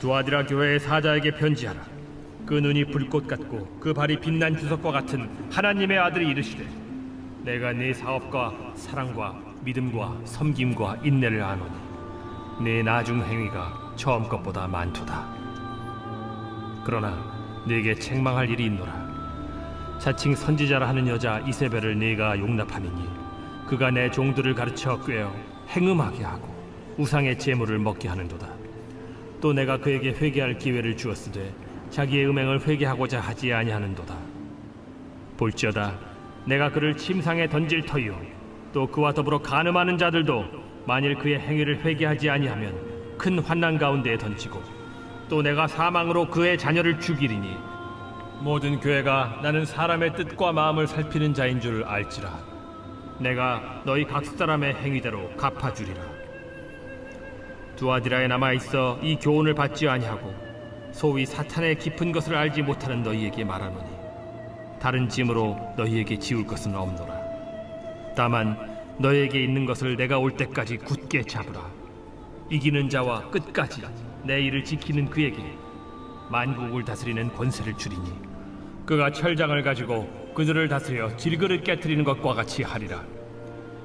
두아디라 교회의 사자에게 편지하라. 그 눈이 불꽃 같고 그 발이 빛난 주석과 같은 하나님의 아들이 이르시되, 내가 네 사업과 사랑과 믿음과 섬김과 인내를 아노니 네 나중 행위가 처음 것보다 많도다. 그러나 네게 책망할 일이 있노라. 자칭 선지자라 하는 여자 이세벨을 네가 용납함이니 그가 내 종들을 가르쳐 꾀어 행음하게 하고 우상의 제물을 먹게 하는도다. 또 내가 그에게 회개할 기회를 주었으되 자기의 음행을 회개하고자 하지 아니하는도다. 볼지어다 내가 그를 침상에 던질 터이요 또 그와 더불어 간음하는 자들도 만일 그의 행위를 회개하지 아니하면 큰 환난 가운데에 던지고, 또 내가 사망으로 그의 자녀를 죽이리니 모든 교회가 나는 사람의 뜻과 마음을 살피는 자인 줄 알지라. 내가 너희 각 사람의 행위대로 갚아주리라. 두아디라에 남아있어 이 교훈을 받지 아니하고 소위 사탄의 깊은 것을 알지 못하는 너희에게 말하노니 다른 짐으로 너희에게 지울 것은 없노라. 다만 너희에게 있는 것을 내가 올 때까지 굳게 잡으라. 이기는 자와 끝까지 내 일을 지키는 그에게 만국을 다스리는 권세를 주리니 그가 철장을 가지고 그들을 다스려 질그릇 깨트리는 것과 같이 하리라.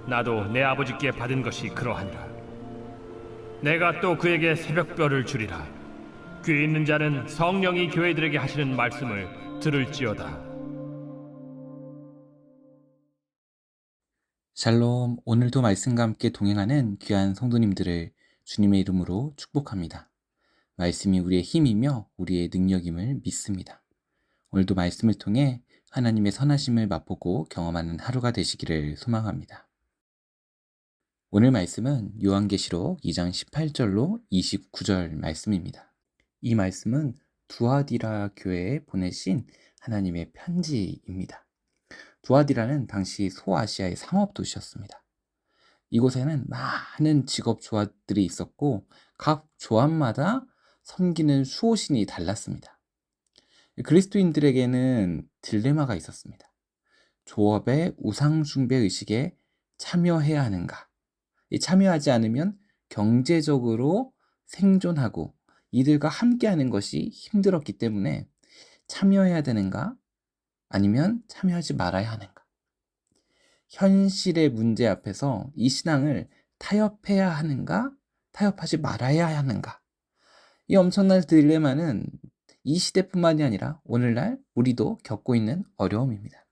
나도 내 아버지께 받은 것이 그러하니라. 내가 또 그에게 새벽별을 주리라. 귀 있는 자는 성령이 교회들에게 하시는 말씀을 들을지어다. 샬롬, 오늘도 말씀과 함께 동행하는 귀한 성도님들을 주님의 이름으로 축복합니다. 말씀이 우리의 힘이며 우리의 능력임을 믿습니다. 오늘도 말씀을 통해 하나님의 선하심을 맛보고 경험하는 하루가 되시기를 소망합니다. 오늘 말씀은 요한계시록 2장 18절로 29절 말씀입니다. 이 말씀은 두아디라 교회에 보내신 하나님의 편지입니다. 두아디라는 당시 소아시아의 상업 도시였습니다. 이곳에는 많은 직업 조합들이 있었고 각 조합마다 섬기는 수호신이 달랐습니다. 그리스도인들에게는 딜레마가 있었습니다. 조업의 우상 숭배 의식에 참여해야 하는가? 참여하지 않으면 경제적으로 생존하고 이들과 함께하는 것이 힘들었기 때문에 참여해야 되는가? 아니면 참여하지 말아야 하는가? 현실의 문제 앞에서 이 신앙을 타협해야 하는가? 타협하지 말아야 하는가? 이 엄청난 딜레마는 이 시대뿐만이 아니라 오늘날 우리도 겪고 있는 어려움입니다.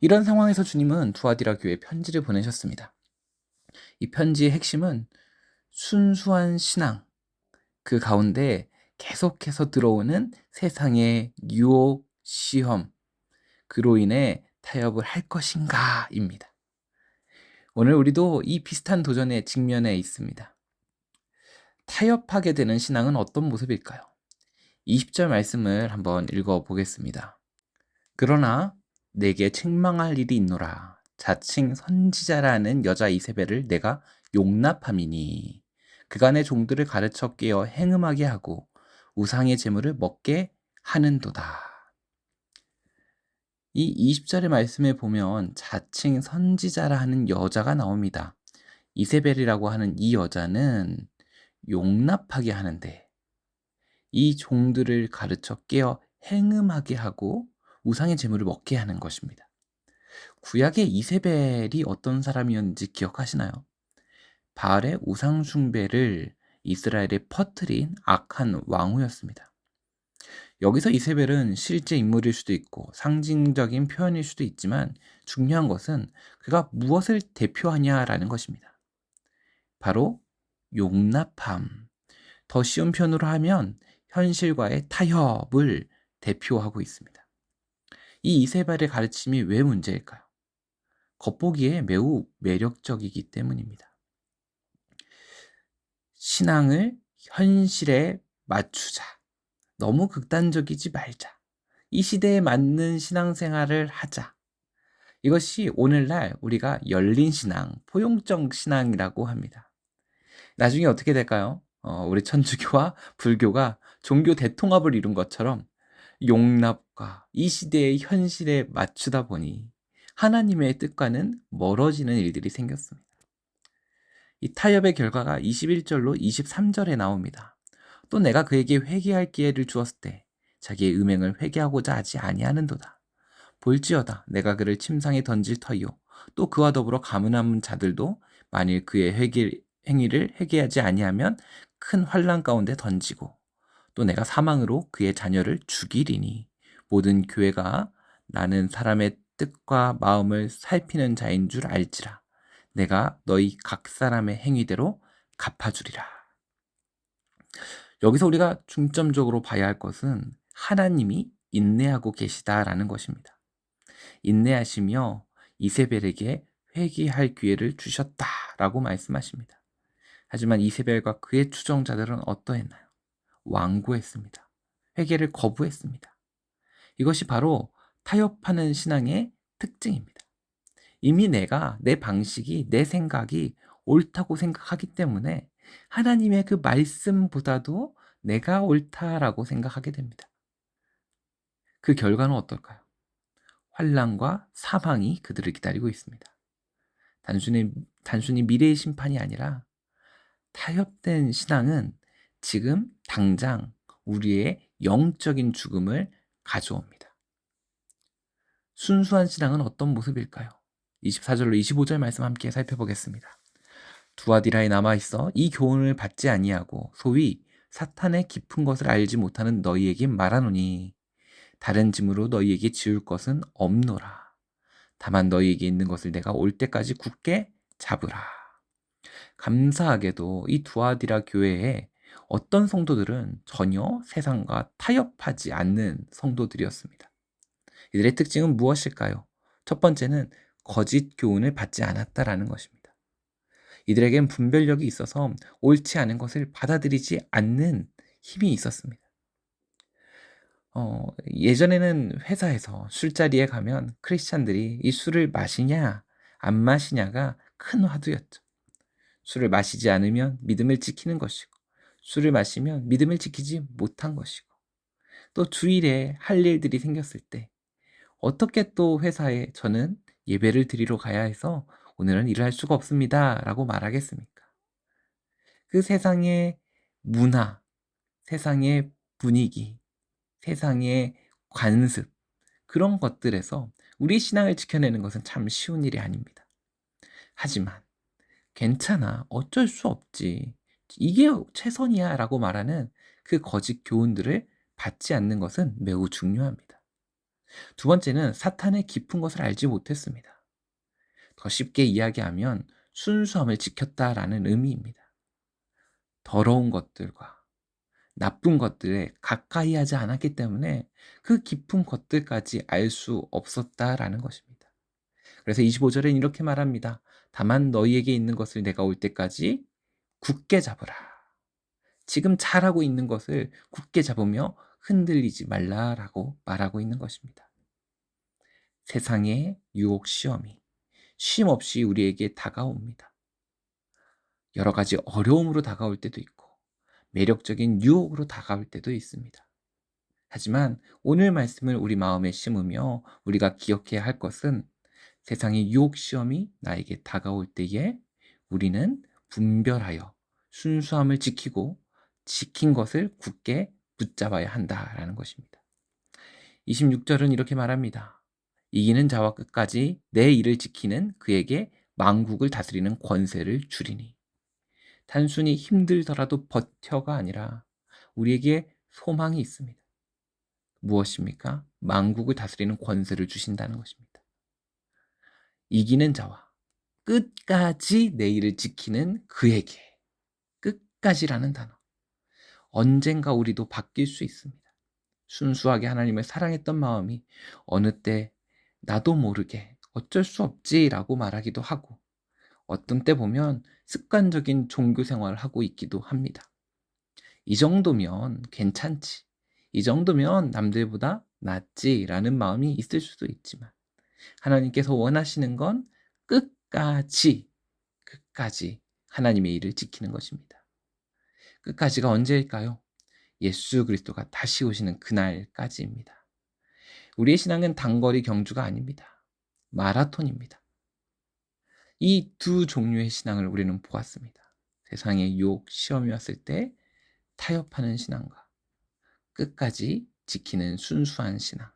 이런 상황에서 주님은 두아디라 교회에 편지를 보내셨습니다. 이 편지의 핵심은 순수한 신앙, 그 가운데 계속해서 들어오는 세상의 유혹, 시험, 그로 인해 타협을 할 것인가입니다. 오늘 우리도 이 비슷한 도전에 직면해 있습니다. 타협하게 되는 신앙은 어떤 모습일까요? 20절 말씀을 한번 읽어보겠습니다. 그러나 내게 책망할 일이 있노라. 자칭 선지자라는 여자 이세벨을 내가 용납함이니 그가 내 종들을 가르쳐 깨어 행음하게 하고 우상의 제물을 먹게 하는도다. 이 20절의 말씀에 보면 자칭 선지자라 하는 여자가 나옵니다. 이세벨이라고 하는 이 여자는 용납하게 하는데 이 종들을 가르쳐 깨어 행음하게 하고 우상의 제물을 먹게 하는 것입니다. 구약의 이세벨이 어떤 사람이었는지 기억하시나요? 바알의 우상 숭배를 이스라엘에 퍼뜨린 악한 왕후였습니다. 여기서 이세벨은 실제 인물일 수도 있고 상징적인 표현일 수도 있지만 중요한 것은 그가 무엇을 대표하냐라는 것입니다. 바로 용납함. 더 쉬운 표현으로 하면 현실과의 타협을 대표하고 있습니다. 이 이세벨의 가르침이 왜 문제일까요? 겉보기에 매우 매력적이기 때문입니다. 신앙을 현실에 맞추자. 너무 극단적이지 말자. 이 시대에 맞는 신앙생활을 하자. 이것이 오늘날 우리가 열린 신앙, 포용적 신앙이라고 합니다. 나중에 어떻게 될까요? 우리 천주교와 불교가 종교 대통합을 이룬 것처럼 용납과 이 시대의 현실에 맞추다 보니 하나님의 뜻과는 멀어지는 일들이 생겼습니다. 이 타협의 결과가 21절로 23절에 나옵니다. 또 내가 그에게 회개할 기회를 주었을 때 자기의 음행을 회개하고자 하지 아니하는도다. 볼지어다 내가 그를 침상에 던질 터이요 또 그와 더불어 가문한 자들도 만일 그의 행위를 회개하지 아니하면 큰 환난 가운데 던지고 또 내가 사망으로 그의 자녀를 죽이리니 모든 교회가 나는 사람의 뜻과 마음을 살피는 자인 줄 알지라. 내가 너희 각 사람의 행위대로 갚아주리라. 여기서 우리가 중점적으로 봐야 할 것은 하나님이 인내하고 계시다라는 것입니다. 인내하시며 이세벨에게 회개할 기회를 주셨다라고 말씀하십니다. 하지만 이세벨과 그의 추종자들은 어떠했나요? 완고했습니다. 회개를 거부했습니다. 이것이 바로 타협하는 신앙의 특징입니다. 이미 내 방식이, 내 생각이 옳다고 생각하기 때문에 하나님의 그 말씀보다도 내가 옳다라고 생각하게 됩니다. 그 결과는 어떨까요? 환난과 사망이 그들을 기다리고 있습니다. 단순히 미래의 심판이 아니라 타협된 신앙은 지금 당장 우리의 영적인 죽음을 가져옵니다. 순수한 신앙은 어떤 모습일까요? 24절로 25절 말씀 함께 살펴보겠습니다. 두아디라에 남아있어 이 교훈을 받지 아니하고 소위 사탄의 깊은 것을 알지 못하는 너희에게 말하노니 다른 짐으로 너희에게 지울 것은 없노라. 다만 너희에게 있는 것을 내가 올 때까지 굳게 잡으라. 감사하게도 이 두아디라 교회에 어떤 성도들은 전혀 세상과 타협하지 않는 성도들이었습니다. 이들의 특징은 무엇일까요? 첫 번째는 거짓 교훈을 받지 않았다라는 것입니다. 이들에겐 분별력이 있어서 옳지 않은 것을 받아들이지 않는 힘이 있었습니다. 예전에는 회사에서 술자리에 가면 크리스찬들이 이 술을 마시냐 안 마시냐가 큰 화두였죠. 술을 마시지 않으면 믿음을 지키는 것이고 술을 마시면 믿음을 지키지 못한 것이고 또 주일에 할 일들이 생겼을 때 어떻게 또 회사에 저는 예배를 드리러 가야 해서 오늘은 일을 할 수가 없습니다 라고 말하겠습니까? 그 세상의 문화, 세상의 분위기, 세상의 관습 그런 것들에서 우리 신앙을 지켜내는 것은 참 쉬운 일이 아닙니다. 하지만 괜찮아, 어쩔 수 없지, 이게 최선이야 라고 말하는 그 거짓 교훈들을 받지 않는 것은 매우 중요합니다. 두 번째는 사탄의 깊은 것을 알지 못했습니다. 더 쉽게 이야기하면 순수함을 지켰다라는 의미입니다. 더러운 것들과 나쁜 것들에 가까이 하지 않았기 때문에 그 깊은 것들까지 알 수 없었다라는 것입니다. 그래서 25절엔 이렇게 말합니다. 다만 너희에게 있는 것을 내가 올 때까지 굳게 잡으라. 지금 잘하고 있는 것을 굳게 잡으며 흔들리지 말라라고 말하고 있는 것입니다. 세상의 유혹 시험이 쉼 없이 우리에게 다가옵니다. 여러 가지 어려움으로 다가올 때도 있고 매력적인 유혹으로 다가올 때도 있습니다. 하지만 오늘 말씀을 우리 마음에 심으며 우리가 기억해야 할 것은 세상의 유혹 시험이 나에게 다가올 때에 우리는 분별하여 순수함을 지키고 지킨 것을 굳게 붙잡아야 한다라는 것입니다. 26절은 이렇게 말합니다. 이기는 자와 끝까지 내 일을 지키는 그에게 만국을 다스리는 권세를 주리니. 단순히 힘들더라도 버텨가 아니라 우리에게 소망이 있습니다. 무엇입니까? 만국을 다스리는 권세를 주신다는 것입니다. 이기는 자와 끝까지 내 일을 지키는 그에게, 끝까지라는 단어. 언젠가 우리도 바뀔 수 있습니다. 순수하게 하나님을 사랑했던 마음이 어느 때 나도 모르게 어쩔 수 없지라고 말하기도 하고 어떤 때 보면 습관적인 종교 생활을 하고 있기도 합니다. 이 정도면 괜찮지, 이 정도면 남들보다 낫지라는 마음이 있을 수도 있지만 하나님께서 원하시는 건 끝까지 하나님의 일을 지키는 것입니다. 끝까지가 언제일까요? 예수 그리스도가 다시 오시는 그날까지입니다. 우리의 신앙은 단거리 경주가 아닙니다. 마라톤입니다. 이 두 종류의 신앙을 우리는 보았습니다. 세상의 유혹, 시험이 왔을 때 타협하는 신앙과 끝까지 지키는 순수한 신앙.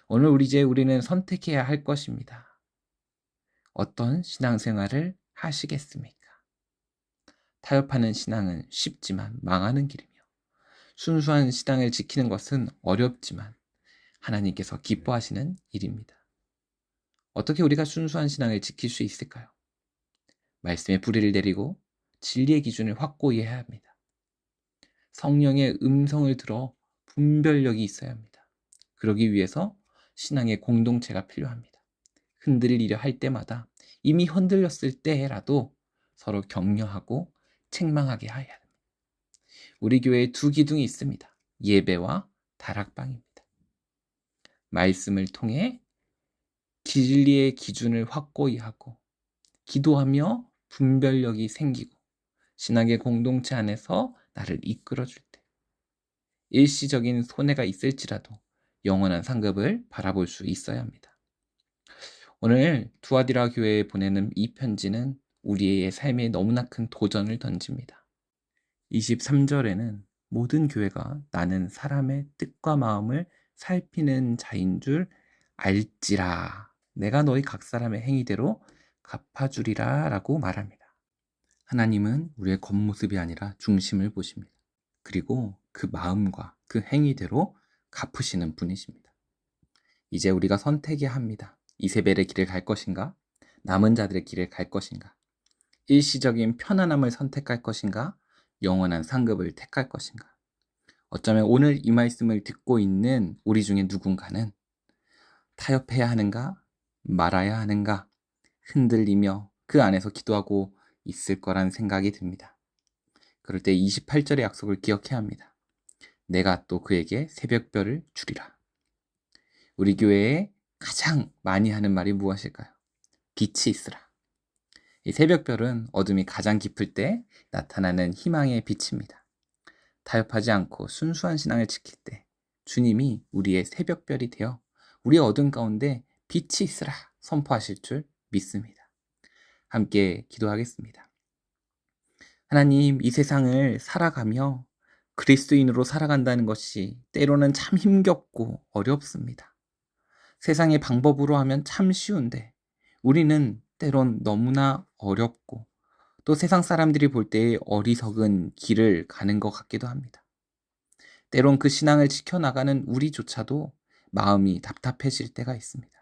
오늘 우리는 선택해야 할 것입니다. 어떤 신앙생활을 하시겠습니까? 타협하는 신앙은 쉽지만 망하는 길이며, 순수한 신앙을 지키는 것은 어렵지만 하나님께서 기뻐하시는 일입니다. 어떻게 우리가 순수한 신앙을 지킬 수 있을까요? 말씀의 뿌리를 내리고 진리의 기준을 확고히 해야 합니다. 성령의 음성을 들어 분별력이 있어야 합니다. 그러기 위해서 신앙의 공동체가 필요합니다. 흔들리려 할 때마다, 이미 흔들렸을 때라도 서로 격려하고 책망하게 해야 합니다. 우리 교회에 두 기둥이 있습니다. 예배와 다락방입니다. 말씀을 통해 진리의 기준을 확고히 하고 기도하며 분별력이 생기고 신앙의 공동체 안에서 나를 이끌어줄 때 일시적인 손해가 있을지라도 영원한 상급을 바라볼 수 있어야 합니다. 오늘 두아디라 교회에 보내는 이 편지는 우리의 삶에 너무나 큰 도전을 던집니다. 23절에는 모든 교회가 나는 사람의 뜻과 마음을 살피는 자인 줄 알지라, 내가 너희 각 사람의 행위대로 갚아주리라 라고 말합니다. 하나님은 우리의 겉모습이 아니라 중심을 보십니다. 그리고 그 마음과 그 행위대로 갚으시는 분이십니다. 이제 우리가 선택해야 합니다. 이세벨의 길을 갈 것인가? 남은 자들의 길을 갈 것인가? 일시적인 편안함을 선택할 것인가? 영원한 상급을 택할 것인가? 어쩌면 오늘 이 말씀을 듣고 있는 우리 중에 누군가는 타협해야 하는가? 말아야 하는가? 흔들리며 그 안에서 기도하고 있을 거란 생각이 듭니다. 그럴 때 28절의 약속을 기억해야 합니다. 내가 또 그에게 새벽별을 주리라. 우리 교회에 가장 많이 하는 말이 무엇일까요? 빛이 있으라. 이 새벽별은 어둠이 가장 깊을 때 나타나는 희망의 빛입니다. 타협하지 않고 순수한 신앙을 지킬 때 주님이 우리의 새벽별이 되어 우리의 어둠 가운데 빛이 있으라 선포하실 줄 믿습니다. 함께 기도하겠습니다. 하나님, 이 세상을 살아가며 그리스도인으로 살아간다는 것이 때로는 참 힘겹고 어렵습니다. 세상의 방법으로 하면 참 쉬운데 우리는 때론 너무나 어렵고 또 세상 사람들이 볼 때의 어리석은 길을 가는 것 같기도 합니다. 때론 그 신앙을 지켜나가는 우리조차도 마음이 답답해질 때가 있습니다.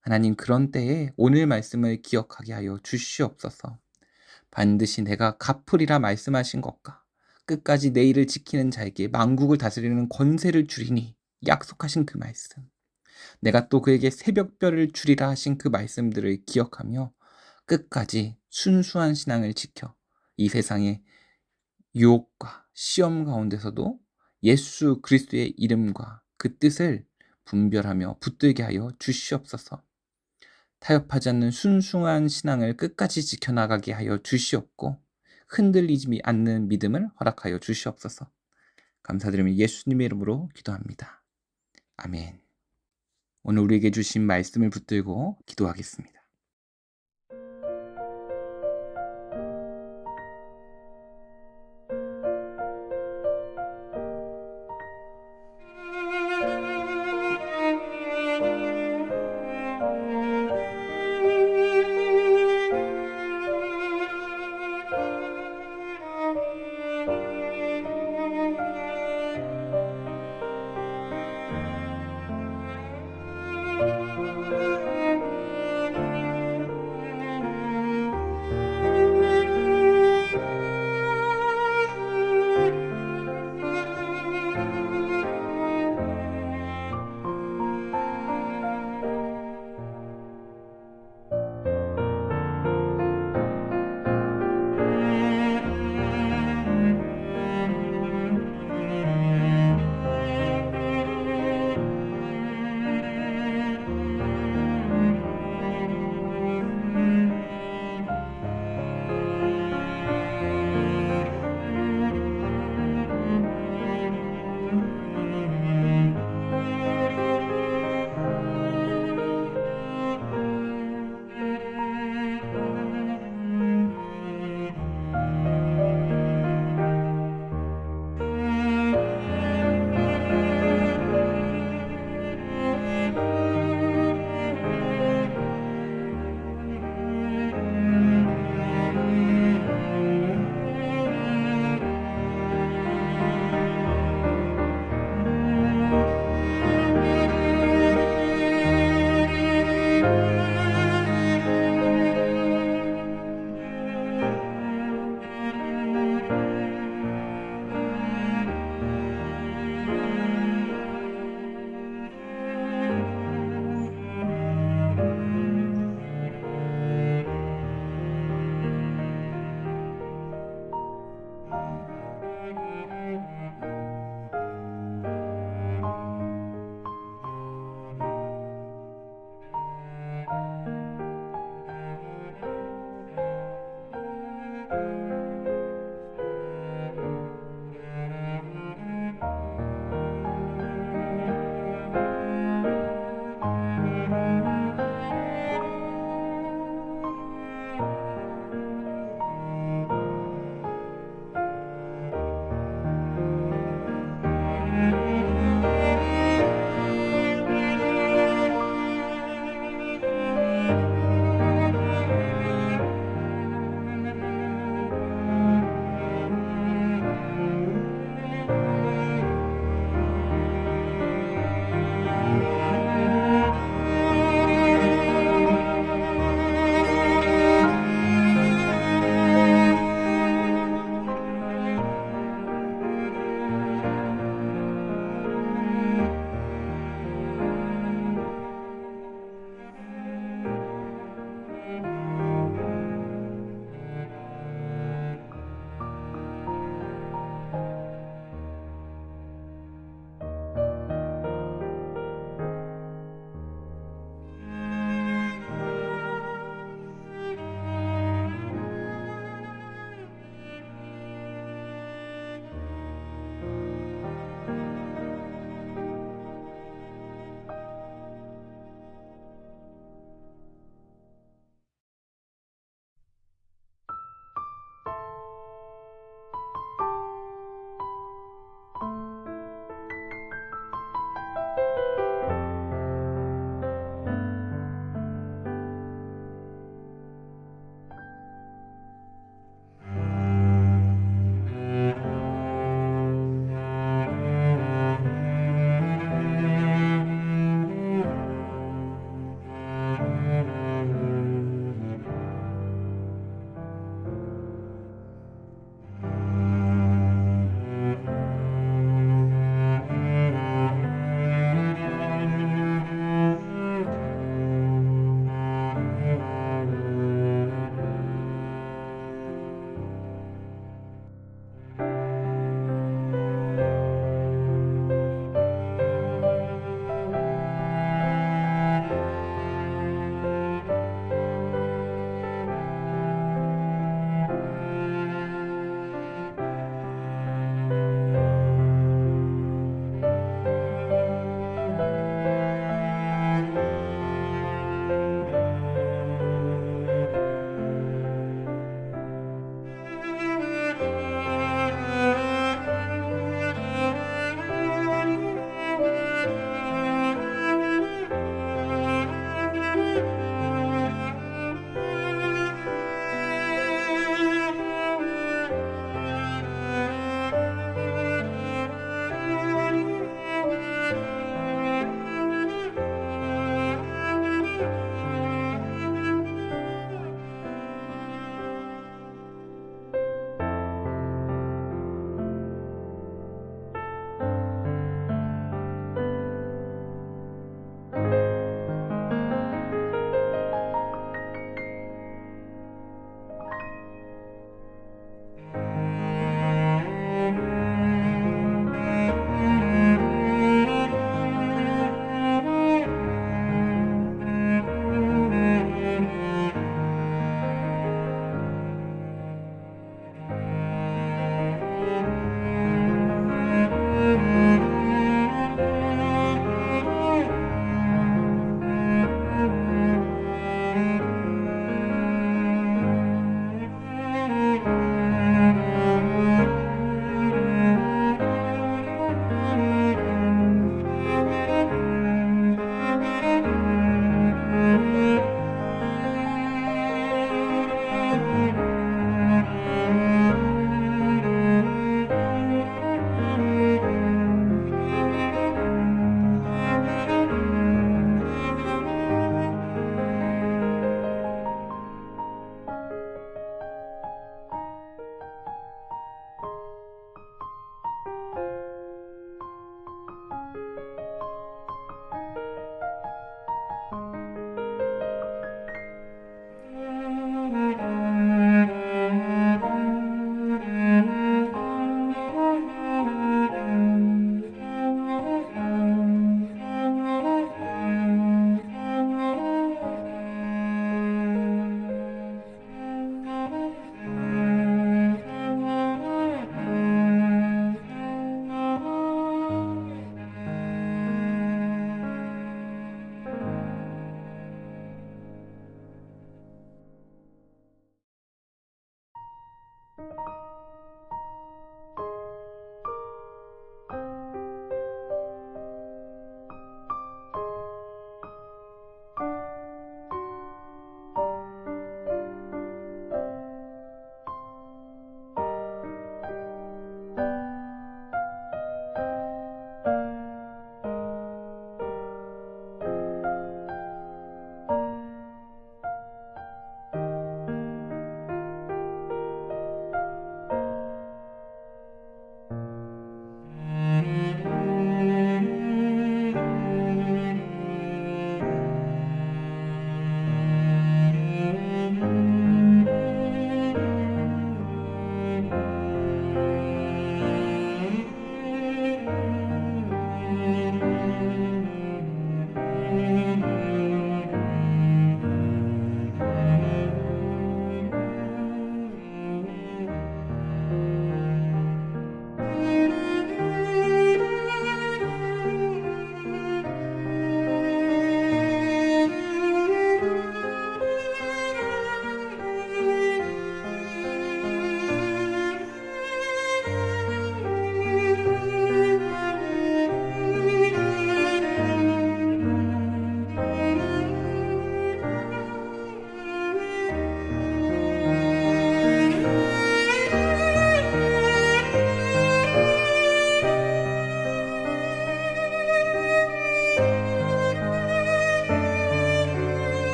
하나님, 그런 때에 오늘 말씀을 기억하게 하여 주시옵소서. 반드시 내가 갚으리라 말씀하신 것과 끝까지 내 일을 지키는 자에게 만국을 다스리는 권세를 주리니 약속하신 그 말씀, 내가 또 그에게 새벽별을 주리라 하신 그 말씀들을 기억하며 끝까지 순수한 신앙을 지켜 이 세상의 유혹과 시험 가운데서도 예수 그리스도의 이름과 그 뜻을 분별하며 붙들게 하여 주시옵소서. 타협하지 않는 순수한 신앙을 끝까지 지켜나가게 하여 주시옵고 흔들리지 않는 믿음을 허락하여 주시옵소서. 감사드리며 예수님의 이름으로 기도합니다. 아멘. 오늘 우리에게 주신 말씀을 붙들고 기도하겠습니다.